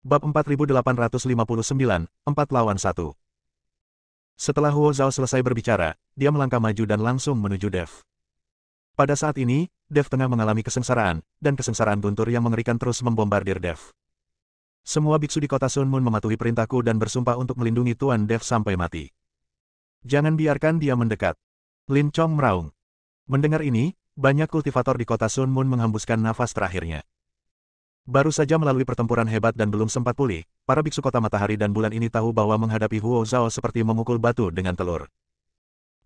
Bab 4859, 4 lawan 1. Setelah Huo Zhao selesai berbicara, dia melangkah maju dan langsung menuju Dev. Pada saat ini, Dev tengah mengalami kesengsaraan, dan kesengsaraan guntur yang mengerikan terus membombardir Dev. Semua biksu di kota Sun Moon mematuhi perintahku dan bersumpah untuk melindungi Tuan Dev sampai mati. Jangan biarkan dia mendekat. Lin Chong meraung. Mendengar ini, banyak kultivator di kota Sun Moon menghembuskan nafas terakhirnya. Baru saja melalui pertempuran hebat dan belum sempat pulih, para biksu kota matahari dan bulan ini tahu bahwa menghadapi Huo Zhao seperti memukul batu dengan telur.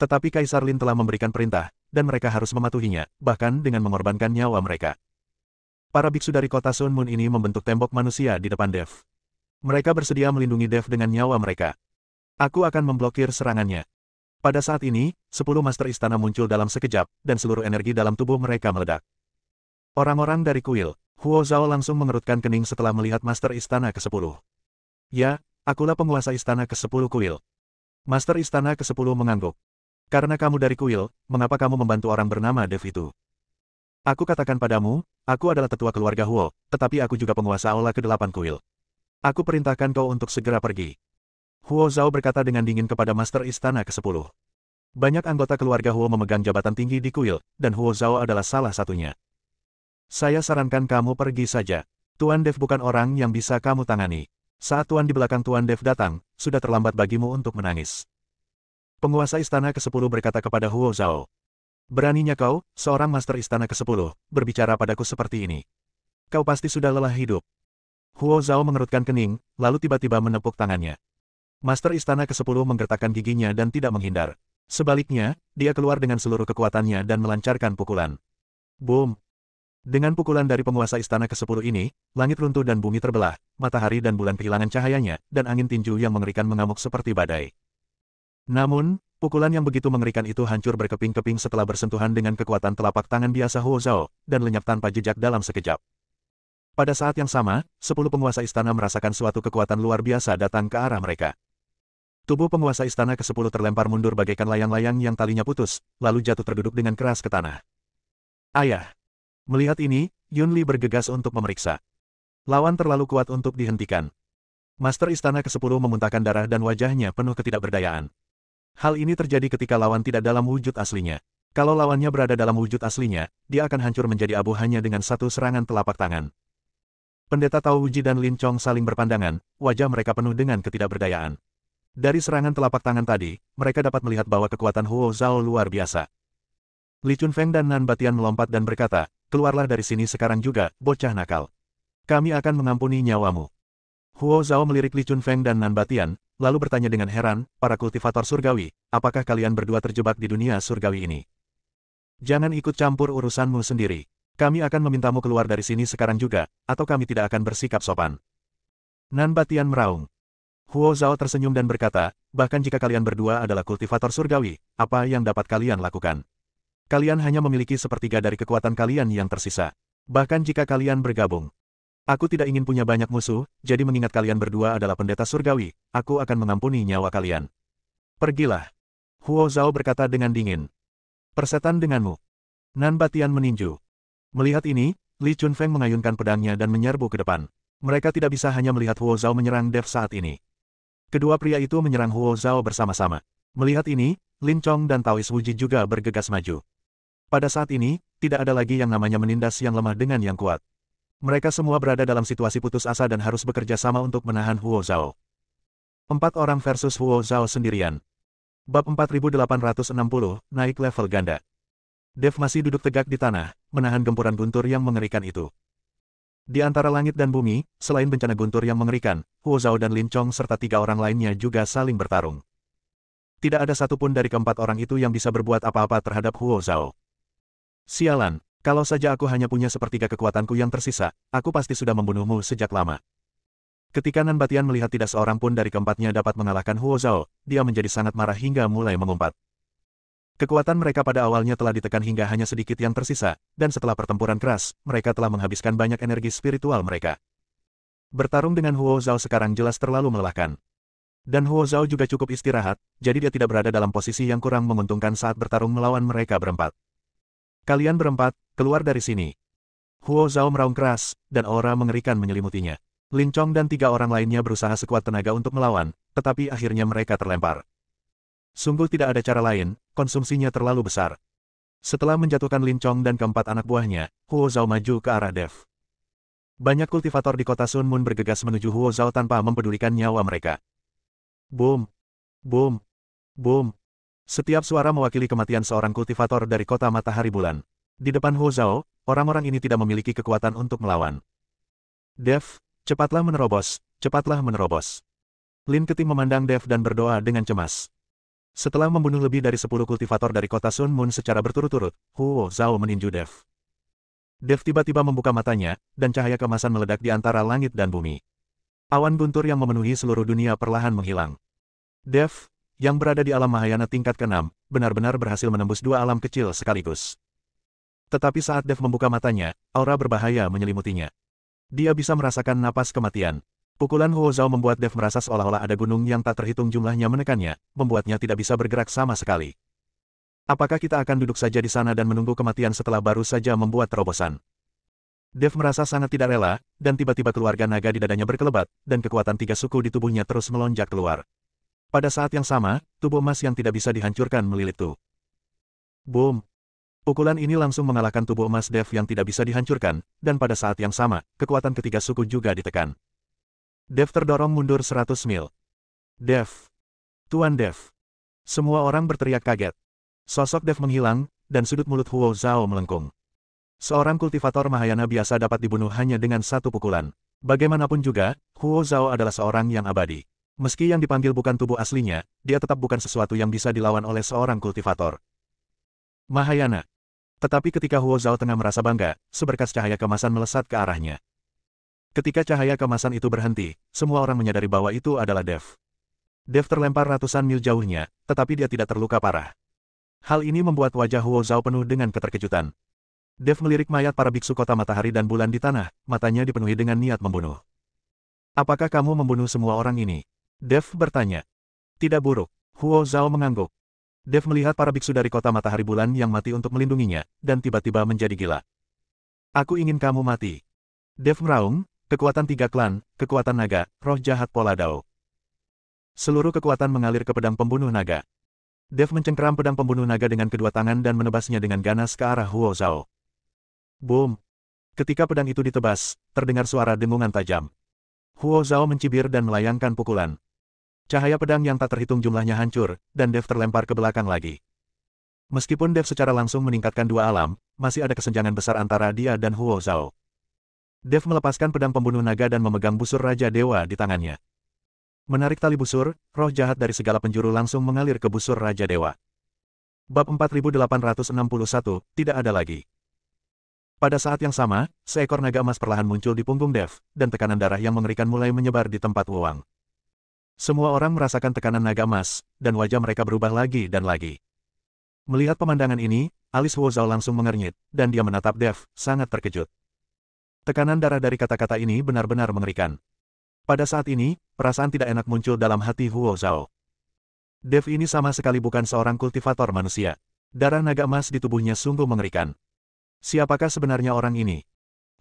Tetapi Kaisar Lin telah memberikan perintah, dan mereka harus mematuhinya, bahkan dengan mengorbankan nyawa mereka. Para biksu dari kota Sun Moon ini membentuk tembok manusia di depan Dev. Mereka bersedia melindungi Dev dengan nyawa mereka. Aku akan memblokir serangannya. Pada saat ini, 10 master istana muncul dalam sekejap, dan seluruh energi dalam tubuh mereka meledak. Orang-orang dari kuil, Huo Zhao langsung mengerutkan kening setelah melihat master istana ke-10. Ya, akulah penguasa istana ke-10 kuil. Master istana ke-10 mengangguk. Karena kamu dari kuil, mengapa kamu membantu orang bernama Dev itu? Aku katakan padamu, aku adalah tetua keluarga Huo, tetapi aku juga penguasa aula ke-8 kuil. Aku perintahkan kau untuk segera pergi. Huo Zhao berkata dengan dingin kepada master istana ke-10. Banyak anggota keluarga Huo memegang jabatan tinggi di kuil, dan Huo Zhao adalah salah satunya. Saya sarankan kamu pergi saja. Tuan Dev bukan orang yang bisa kamu tangani. Saat Tuan di belakang Tuan Dev datang, sudah terlambat bagimu untuk menangis. Penguasa istana ke-10 berkata kepada Huo Zhao. Beraninya kau, seorang master istana ke-10, berbicara padaku seperti ini. Kau pasti sudah lelah hidup. Huo Zhao mengerutkan kening, lalu tiba-tiba menepuk tangannya. Master istana ke-10 menggertakkan giginya dan tidak menghindar. Sebaliknya, dia keluar dengan seluruh kekuatannya dan melancarkan pukulan. Boom! Dengan pukulan dari penguasa istana ke-10 ini, langit runtuh dan bumi terbelah, matahari dan bulan kehilangan cahayanya, dan angin tinju yang mengerikan mengamuk seperti badai. Namun, pukulan yang begitu mengerikan itu hancur berkeping-keping setelah bersentuhan dengan kekuatan telapak tangan biasa Huo Zhao, dan lenyap tanpa jejak dalam sekejap. Pada saat yang sama, 10 penguasa istana merasakan suatu kekuatan luar biasa datang ke arah mereka. Tubuh penguasa istana ke-10 terlempar mundur bagaikan layang-layang yang talinya putus, lalu jatuh terduduk dengan keras ke tanah. Ayah! Melihat ini, Yun Li bergegas untuk memeriksa. Lawan terlalu kuat untuk dihentikan. Master istana ke-10 memuntahkan darah dan wajahnya penuh ketidakberdayaan. Hal ini terjadi ketika lawan tidak dalam wujud aslinya. Kalau lawannya berada dalam wujud aslinya, dia akan hancur menjadi abu hanya dengan satu serangan telapak tangan. Pendeta Tao Wuji dan Lin Chong saling berpandangan, wajah mereka penuh dengan ketidakberdayaan. Dari serangan telapak tangan tadi, mereka dapat melihat bahwa kekuatan Huo Zhao luar biasa. Li Chunfeng dan Nan Batian melompat dan berkata, keluarlah dari sini sekarang juga, bocah nakal. Kami akan mengampuni nyawamu. Huo Zhao melirik Li Chunfeng dan Nan Batian, lalu bertanya dengan heran, para kultivator surgawi, apakah kalian berdua terjebak di dunia surgawi ini? Jangan ikut campur urusanmu sendiri. Kami akan memintamu keluar dari sini sekarang juga, atau kami tidak akan bersikap sopan. Nan Batian meraung. Huo Zhao tersenyum dan berkata, bahkan jika kalian berdua adalah kultivator surgawi, apa yang dapat kalian lakukan? Kalian hanya memiliki sepertiga dari kekuatan kalian yang tersisa. Bahkan jika kalian bergabung. Aku tidak ingin punya banyak musuh, jadi mengingat kalian berdua adalah pendeta surgawi, aku akan mengampuni nyawa kalian. Pergilah. Huo Zhao berkata dengan dingin. Persetan denganmu. Nan Batian meninju. Melihat ini, Li Chunfeng mengayunkan pedangnya dan menyerbu ke depan. Mereka tidak bisa hanya melihat Huo Zhao menyerang Dev saat ini. Kedua pria itu menyerang Huo Zhao bersama-sama. Melihat ini, Lin Chong dan Taois Wuji juga bergegas maju. Pada saat ini, tidak ada lagi yang namanya menindas yang lemah dengan yang kuat. Mereka semua berada dalam situasi putus asa dan harus bekerja sama untuk menahan Huo Zhao. 4 orang versus Huo Zhao sendirian. Bab 4860, naik level ganda. Dev masih duduk tegak di tanah, menahan gempuran guntur yang mengerikan itu. Di antara langit dan bumi, selain bencana guntur yang mengerikan, Huo Zhao dan Lin Chong serta 3 orang lainnya juga saling bertarung. Tidak ada satupun dari keempat orang itu yang bisa berbuat apa-apa terhadap Huo Zhao. Sialan, kalau saja aku hanya punya sepertiga kekuatanku yang tersisa, aku pasti sudah membunuhmu sejak lama. Ketika Nan Batian melihat tidak seorang pun dari keempatnya dapat mengalahkan Huo Zhao, dia menjadi sangat marah hingga mulai mengumpat. Kekuatan mereka pada awalnya telah ditekan hingga hanya sedikit yang tersisa, dan setelah pertempuran keras, mereka telah menghabiskan banyak energi spiritual mereka. Bertarung dengan Huo Zhao sekarang jelas terlalu melelahkan. Dan Huo Zhao juga cukup istirahat, jadi dia tidak berada dalam posisi yang kurang menguntungkan saat bertarung melawan mereka berempat. Kalian berempat, keluar dari sini. Huo Zhao meraung keras, dan aura mengerikan menyelimutinya. Lin Chong dan 3 orang lainnya berusaha sekuat tenaga untuk melawan, tetapi akhirnya mereka terlempar. Sungguh tidak ada cara lain, konsumsinya terlalu besar. Setelah menjatuhkan Lin Chong dan keempat anak buahnya, Huo Zhao maju ke arah Dev. Banyak kultivator di kota Sun Moon bergegas menuju Huo Zhao tanpa mempedulikan nyawa mereka. Boom! Boom! Boom! Setiap suara mewakili kematian seorang kultivator dari kota Matahari Bulan. Di depan Huo Zhao, orang-orang ini tidak memiliki kekuatan untuk melawan. Dev, cepatlah menerobos, cepatlah menerobos. Lin Keting memandang Dev dan berdoa dengan cemas. Setelah membunuh lebih dari 10 kultivator dari kota Sun Moon secara berturut-turut, Huo Zhao meninju Dev. Dev tiba-tiba membuka matanya, dan cahaya kemasan meledak di antara langit dan bumi. Awan guntur yang memenuhi seluruh dunia perlahan menghilang. Dev, yang berada di alam Mahayana tingkat ke-6, benar-benar berhasil menembus 2 alam kecil sekaligus. Tetapi saat Dev membuka matanya, aura berbahaya menyelimutinya. Dia bisa merasakan napas kematian. Pukulan Huo Zhao membuat Dev merasa seolah-olah ada gunung yang tak terhitung jumlahnya menekannya, membuatnya tidak bisa bergerak sama sekali. Apakah kita akan duduk saja di sana dan menunggu kematian setelah baru saja membuat terobosan? Dev merasa sangat tidak rela, dan tiba-tiba keluarga naga di dadanya berkelebat, dan kekuatan 3 suku di tubuhnya terus melonjak keluar. Pada saat yang sama, tubuh emas yang tidak bisa dihancurkan melilit tuh. Boom! Pukulan ini langsung mengalahkan tubuh emas Dev yang tidak bisa dihancurkan, dan pada saat yang sama, kekuatan ketiga suku juga ditekan. Dev terdorong mundur 100 mil. Dev! Tuan Dev! Semua orang berteriak kaget. Sosok Dev menghilang, dan sudut mulut Huo Zhao melengkung. Seorang kultivator Mahayana biasa dapat dibunuh hanya dengan 1 pukulan. Bagaimanapun juga, Huo Zhao adalah seorang yang abadi. Meski yang dipanggil bukan tubuh aslinya, dia tetap bukan sesuatu yang bisa dilawan oleh seorang kultivator Mahayana. Tetapi ketika Huo Zhao tengah merasa bangga, seberkas cahaya kemasan melesat ke arahnya. Ketika cahaya kemasan itu berhenti, semua orang menyadari bahwa itu adalah Dev. Dev terlempar ratusan mil jauhnya, tetapi dia tidak terluka parah. Hal ini membuat wajah Huo Zhao penuh dengan keterkejutan. Dev melirik mayat para biksu kota matahari dan bulan di tanah, matanya dipenuhi dengan niat membunuh. Apakah kamu membunuh semua orang ini? Dev bertanya. Tidak buruk. Huo Zhao mengangguk. Dev melihat para biksu dari kota matahari bulan yang mati untuk melindunginya, dan tiba-tiba menjadi gila. Aku ingin kamu mati. Dev meraung, kekuatan 3 klan, kekuatan naga, roh jahat pola Dao. Seluruh kekuatan mengalir ke pedang pembunuh naga. Dev mencengkeram pedang pembunuh naga dengan kedua tangan dan menebasnya dengan ganas ke arah Huo Zhao. Boom! Ketika pedang itu ditebas, terdengar suara dengungan tajam. Huo Zhao mencibir dan melayangkan pukulan. Cahaya pedang yang tak terhitung jumlahnya hancur, dan Dev terlempar ke belakang lagi. Meskipun Dev secara langsung meningkatkan 2 alam, masih ada kesenjangan besar antara dia dan Huo Zhao. Dev melepaskan pedang pembunuh naga dan memegang busur Raja Dewa di tangannya. Menarik tali busur, roh jahat dari segala penjuru langsung mengalir ke busur Raja Dewa. Bab 4861, tidak ada lagi. Pada saat yang sama, seekor naga emas perlahan muncul di punggung Dev, dan tekanan darah yang mengerikan mulai menyebar di tempat Wuang. Semua orang merasakan tekanan naga emas, dan wajah mereka berubah lagi dan lagi. Melihat pemandangan ini, alis Huo Zhao langsung mengernyit, dan dia menatap Dev, sangat terkejut. Tekanan darah dari kata-kata ini benar-benar mengerikan. Pada saat ini, perasaan tidak enak muncul dalam hati Huo Zhao. Dev ini sama sekali bukan seorang kultivator manusia. Darah naga emas di tubuhnya sungguh mengerikan. Siapakah sebenarnya orang ini?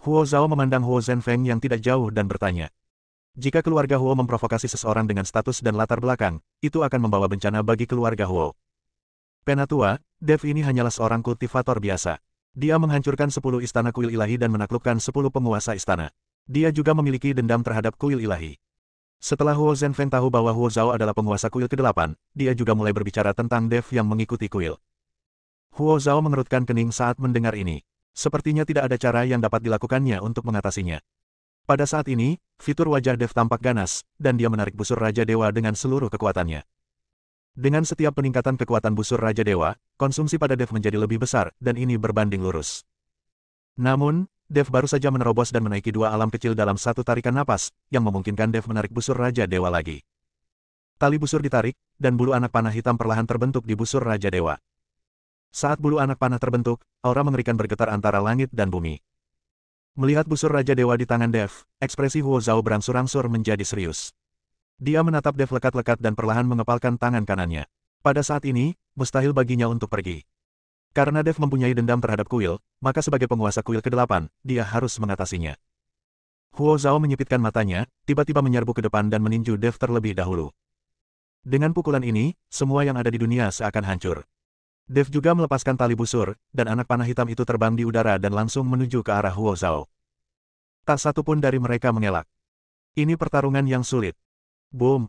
Huo Zhao memandang Huo Zhenfeng yang tidak jauh dan bertanya. Jika keluarga Huo memprovokasi seseorang dengan status dan latar belakang, itu akan membawa bencana bagi keluarga Huo. Penatua, Dev ini hanyalah seorang kultivator biasa. Dia menghancurkan 10 istana kuil ilahi dan menaklukkan 10 penguasa istana. Dia juga memiliki dendam terhadap kuil ilahi. Setelah Huo Zhenfeng tahu bahwa Huo Zhao adalah penguasa kuil ke-8, dia juga mulai berbicara tentang Dev yang mengikuti kuil. Huo Zhao mengerutkan kening saat mendengar ini. Sepertinya tidak ada cara yang dapat dilakukannya untuk mengatasinya. Pada saat ini, fitur wajah Dev tampak ganas, dan dia menarik busur Raja Dewa dengan seluruh kekuatannya. Dengan setiap peningkatan kekuatan busur Raja Dewa, konsumsi pada Dev menjadi lebih besar, dan ini berbanding lurus. Namun, Dev baru saja menerobos dan menaiki 2 alam kecil dalam satu tarikan napas, yang memungkinkan Dev menarik busur Raja Dewa lagi. Tali busur ditarik, dan bulu anak panah hitam perlahan terbentuk di busur Raja Dewa. Saat bulu anak panah terbentuk, aura mengerikan bergetar antara langit dan bumi. Melihat busur Raja Dewa di tangan Dev, ekspresi Huo Zhao berangsur-angsur menjadi serius. Dia menatap Dev lekat-lekat dan perlahan mengepalkan tangan kanannya. Pada saat ini, mustahil baginya untuk pergi. Karena Dev mempunyai dendam terhadap kuil, maka sebagai penguasa kuil ke-8, dia harus mengatasinya. Huo Zhao menyipitkan matanya, tiba-tiba menyerbu ke depan dan meninju Dev terlebih dahulu. Dengan pukulan ini, semua yang ada di dunia seakan hancur. Dev juga melepaskan tali busur, dan anak panah hitam itu terbang di udara dan langsung menuju ke arah Huo Zhao. Tak satu pun dari mereka mengelak. Ini pertarungan yang sulit. Boom!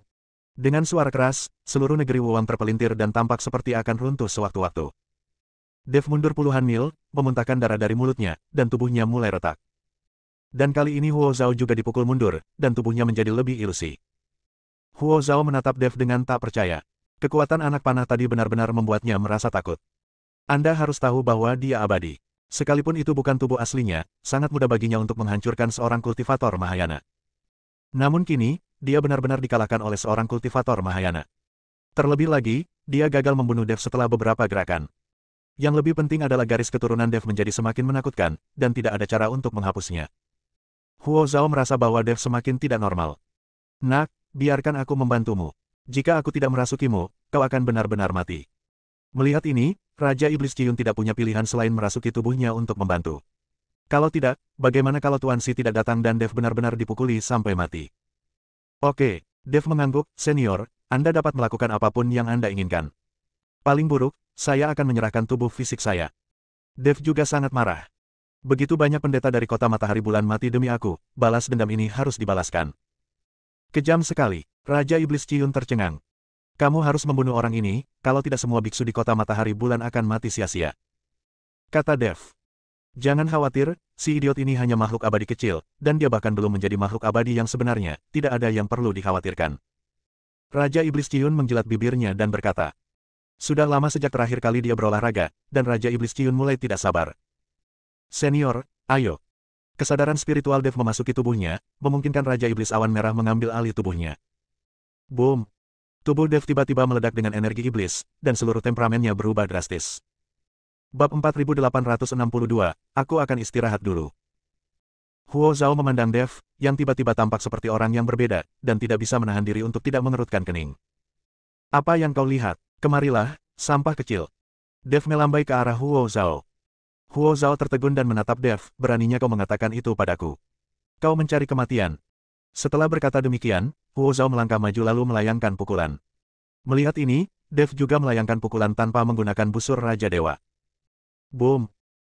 Dengan suara keras, seluruh negeri Wuwang terpelintir dan tampak seperti akan runtuh sewaktu-waktu. Dev mundur puluhan mil, memuntahkan darah dari mulutnya, dan tubuhnya mulai retak. Dan kali ini Huo Zhao juga dipukul mundur, dan tubuhnya menjadi lebih ilusi. Huo Zhao menatap Dev dengan tak percaya. Kekuatan anak panah tadi benar-benar membuatnya merasa takut. Anda harus tahu bahwa dia abadi. Sekalipun itu bukan tubuh aslinya, sangat mudah baginya untuk menghancurkan seorang kultivator Mahayana. Namun kini, dia benar-benar dikalahkan oleh seorang kultivator Mahayana. Terlebih lagi, dia gagal membunuh Dev setelah beberapa gerakan. Yang lebih penting adalah garis keturunan Dev menjadi semakin menakutkan, dan tidak ada cara untuk menghapusnya. Huo Zhao merasa bahwa Dev semakin tidak normal. Nak, biarkan aku membantumu. Jika aku tidak merasukimu, kau akan benar-benar mati. Melihat ini, Raja Iblis Ciyun tidak punya pilihan selain merasuki tubuhnya untuk membantu. Kalau tidak, bagaimana kalau Tuan Si tidak datang dan Dev benar-benar dipukuli sampai mati? Oke, Dev mengangguk, senior, Anda dapat melakukan apapun yang Anda inginkan. Paling buruk, saya akan menyerahkan tubuh fisik saya. Dev juga sangat marah. Begitu banyak pendeta dari kota Matahari Bulan mati demi aku, balas dendam ini harus dibalaskan. Kejam sekali, Raja Iblis Ciyun tercengang. Kamu harus membunuh orang ini, kalau tidak semua biksu di kota Matahari Bulan akan mati sia-sia. Kata Dev. Jangan khawatir, si idiot ini hanya makhluk abadi kecil, dan dia bahkan belum menjadi makhluk abadi yang sebenarnya, tidak ada yang perlu dikhawatirkan. Raja Iblis Ciyun menjilat bibirnya dan berkata. Sudah lama sejak terakhir kali dia berolahraga, dan Raja Iblis Ciyun mulai tidak sabar. Senior, ayo. Kesadaran spiritual Dev memasuki tubuhnya, memungkinkan Raja Iblis Awan Merah mengambil alih tubuhnya. Boom! Tubuh Dev tiba-tiba meledak dengan energi iblis, dan seluruh temperamennya berubah drastis. Bab 4862, aku akan istirahat dulu. Huo Zhao memandang Dev, yang tiba-tiba tampak seperti orang yang berbeda, dan tidak bisa menahan diri untuk tidak mengerutkan kening. Apa yang kau lihat? Kemarilah, sampah kecil. Dev melambai ke arah Huo Zhao. Huo Zhao tertegun dan menatap Dev, beraninya kau mengatakan itu padaku. Kau mencari kematian. Setelah berkata demikian, Huo Zhao melangkah maju lalu melayangkan pukulan. Melihat ini, Dev juga melayangkan pukulan tanpa menggunakan busur Raja Dewa. Boom!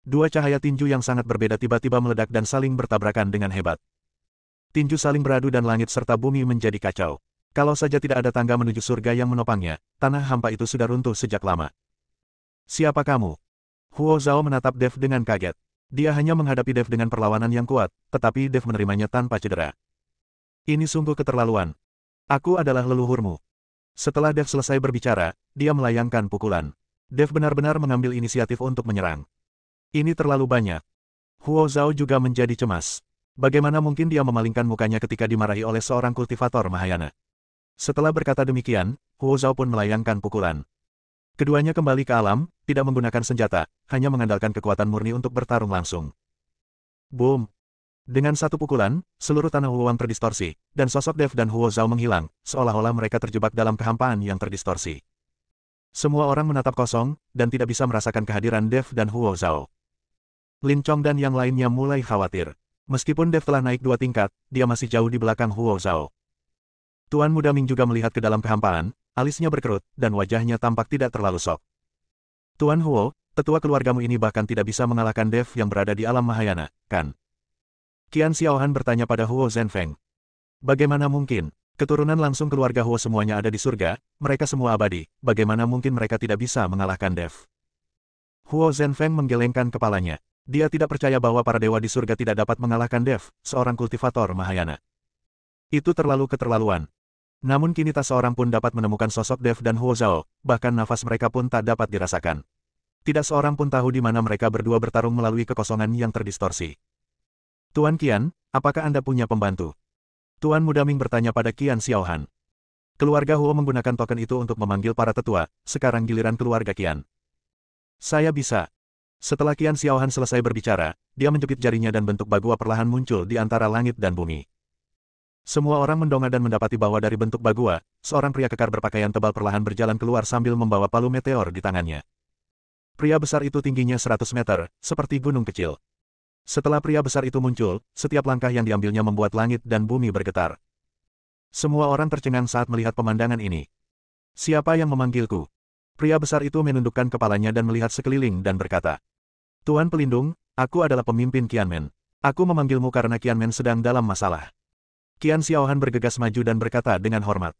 Dua cahaya tinju yang sangat berbeda tiba-tiba meledak dan saling bertabrakan dengan hebat. Tinju saling beradu dan langit serta bumi menjadi kacau. Kalau saja tidak ada tangga menuju surga yang menopangnya, tanah hampa itu sudah runtuh sejak lama. Siapa kamu? Huo Zhao menatap Dev dengan kaget. Dia hanya menghadapi Dev dengan perlawanan yang kuat, tetapi Dev menerimanya tanpa cedera. Ini sungguh keterlaluan. Aku adalah leluhurmu. Setelah Dev selesai berbicara, dia melayangkan pukulan. Dev benar-benar mengambil inisiatif untuk menyerang. Ini terlalu banyak. Huo Zhao juga menjadi cemas. Bagaimana mungkin dia memalingkan mukanya ketika dimarahi oleh seorang kultivator Mahayana? Setelah berkata demikian, Huo Zhao pun melayangkan pukulan. Keduanya kembali ke alam, tidak menggunakan senjata, hanya mengandalkan kekuatan murni untuk bertarung langsung. Boom! Dengan satu pukulan, seluruh tanah Wuwang terdistorsi, dan sosok Dev dan Huo Zhao menghilang, seolah-olah mereka terjebak dalam kehampaan yang terdistorsi. Semua orang menatap kosong, dan tidak bisa merasakan kehadiran Dev dan Huo Zhao. Lin Chong dan yang lainnya mulai khawatir. Meskipun Dev telah naik 2 tingkat, dia masih jauh di belakang Huo Zhao. Tuan Muda Ming juga melihat ke dalam kehampaan, alisnya berkerut, dan wajahnya tampak tidak terlalu sok. Tuan Huo, tetua keluargamu ini bahkan tidak bisa mengalahkan Dev yang berada di alam Mahayana, kan? Qian Xiaohan bertanya pada Huo Zhenfeng. Bagaimana mungkin? Keturunan langsung keluarga Huo semuanya ada di surga, mereka semua abadi, bagaimana mungkin mereka tidak bisa mengalahkan Dev? Huo Zhenfeng menggelengkan kepalanya. Dia tidak percaya bahwa para dewa di surga tidak dapat mengalahkan Dev, seorang kultivator Mahayana. Itu terlalu keterlaluan. Namun kini tak seorang pun dapat menemukan sosok Dev dan Huo Zhao, bahkan nafas mereka pun tak dapat dirasakan. Tidak seorang pun tahu di mana mereka berdua bertarung melalui kekosongan yang terdistorsi. Tuan Qian, apakah Anda punya pembantu? Tuan Muda Ming bertanya pada Qian Xiaohan. Keluarga Huo menggunakan token itu untuk memanggil para tetua, sekarang giliran keluarga Qian. Saya bisa. Setelah Qian Xiaohan selesai berbicara, dia menjepit jarinya dan bentuk Bagua perlahan muncul di antara langit dan bumi. Semua orang mendongak dan mendapati bahwa dari bentuk Bagua, seorang pria kekar berpakaian tebal perlahan berjalan keluar sambil membawa palu meteor di tangannya. Pria besar itu tingginya 100 meter, seperti gunung kecil. Setelah pria besar itu muncul, setiap langkah yang diambilnya membuat langit dan bumi bergetar. Semua orang tercengang saat melihat pemandangan ini. Siapa yang memanggilku? Pria besar itu menundukkan kepalanya dan melihat sekeliling dan berkata, Tuan Pelindung, aku adalah pemimpin Qianmen. Aku memanggilmu karena Qianmen sedang dalam masalah. Qian Xiaohan bergegas maju dan berkata dengan hormat.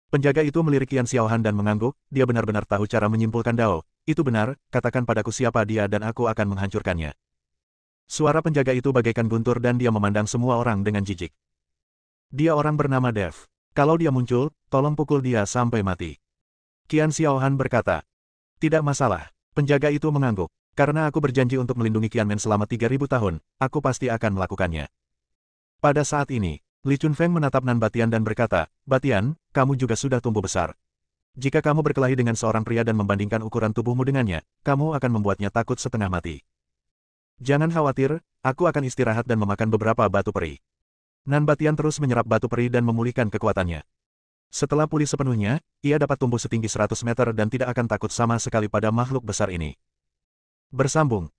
Penjaga itu melirik Qian Xiaohan dan mengangguk, dia benar-benar tahu cara menyimpulkan Dao. Itu benar, katakan padaku siapa dia dan aku akan menghancurkannya. Suara penjaga itu bagaikan guntur dan dia memandang semua orang dengan jijik. Dia orang bernama Dev. Kalau dia muncul, tolong pukul dia sampai mati. Qian Xiaohan berkata. Tidak masalah. Penjaga itu mengangguk. Karena aku berjanji untuk melindungi Qianmen selama 3.000 tahun, aku pasti akan melakukannya. Pada saat ini, Li Chunfeng menatap Nan Batian dan berkata, Batian, kamu juga sudah tumbuh besar. Jika kamu berkelahi dengan seorang pria dan membandingkan ukuran tubuhmu dengannya, kamu akan membuatnya takut setengah mati. Jangan khawatir, aku akan istirahat dan memakan beberapa batu peri. Nan Batian terus menyerap batu peri dan memulihkan kekuatannya. Setelah pulih sepenuhnya, ia dapat tumbuh setinggi 100 meter dan tidak akan takut sama sekali pada makhluk besar ini. Bersambung.